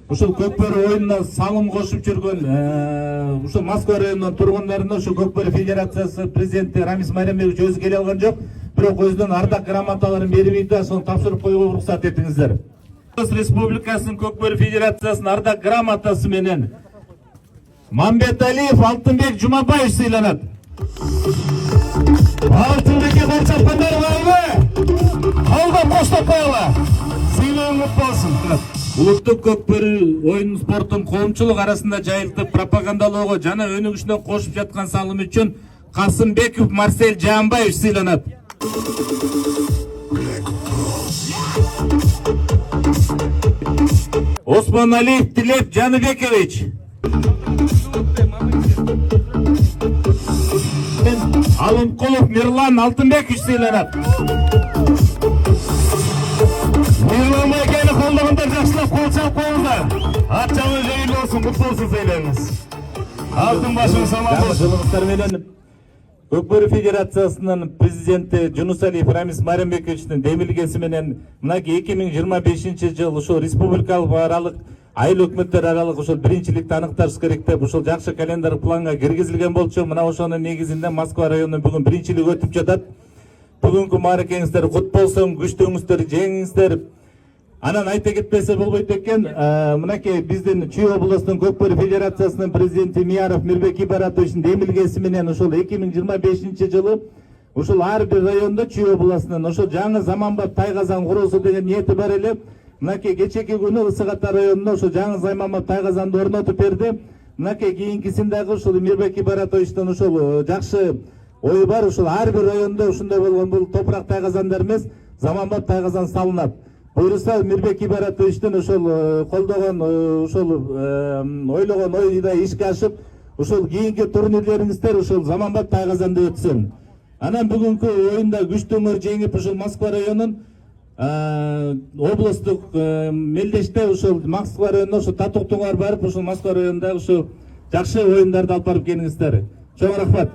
ушул Көкбөрү оюнуна салым кошуп жүргөн ушул Москва районунун тургундарына ушул Көкбөрү Федерациясы президенти Рамис Марембекович өзү келе алган жок, бирок өзүнүн ардак грамоталарын берип да ошону тапшырып коюуга уруксат этиңиздер. Республикасынын Көкбөрү Федерациясынын ардак грамотасы менен Мамбеталиев Алтынбек Жумабаев сыйланат. Алтынбекке кол чапкандар барбы? Колго коштоп коелу. Сыйлоо кут болсун. Улуттук Көкбөрү оюн спортун коомчулук арасында жайылтып пропагандалоого жана өнүгүшүнө кошуп жаткан салымы үчүн Касымбеков Марсель Жаанбаев сыйланат. Осмоналиев Тилеп Жаныбекович. Алымкулов Мирлан Алтынбекович сыйланат. Мирлан экени колдогондор жакшылап кол чалып коюңуздар. Ат жабы жеңил болсун, кут болсун сыйлайбыз. Алтын башыңыз аман болсун. Жылыңыздар менен Көкбөрү Федерациясынын президенти Жунусалиев Рамис Марембековичтин демилгеси менен мынакей 2025 жыл ушул республикалык аралык айыл өкмөттөр аралык ушул биринчиликти аныкташ керек деп ушул жакшы календар планга киргизилген болчу. Мына ошонун негизинде Москва районунун бүгүн биринчилиги өтүп жатат. Бүгүнкү мааракеңиздер кут болсун, күчтөөңүздөр, жеңиңиздер. Анан айта кетпесе болбойт экен, мынакей биздин Чүй областынын Көкбөрү Федерациясынын президенти Мияров Мирбек Ибаратовичтин демилгеси менен ушул 2025 жылы ушул ар бир райондо Чүй областынын ошол жаңы заманбап тайгазан куруусу деген ниети бар эле. Мынакей кечеки күнү Ысык Ата районунда ошол жаңы заманбап тайгазанды орнотуп берди. Мынакей кийинкисин дагы ушул Мирбек Ибаратовичтин ушул жакшы ою бар, ушул ар бир райондо ушундай болгон бул топурак тайгазандар эмес, заманбап тайгазан салынат. Буюрса Мирбек Ибаратовичтин ошол колдогон ошол ойлогон ойда ишке ашып, ушул кийинки турнирлериңиздер ушул заманбап тайгазанда өтсүн. Анан бүгүнкү оюнда күчтөөңөр жеңип ушул Москва районунун областык мелдеште ушул Москва районуна ушул татыктууңар барып ушул Москва районунда ушул жакшы оюндарды алып барып келиңиздер. Чоң рахмат.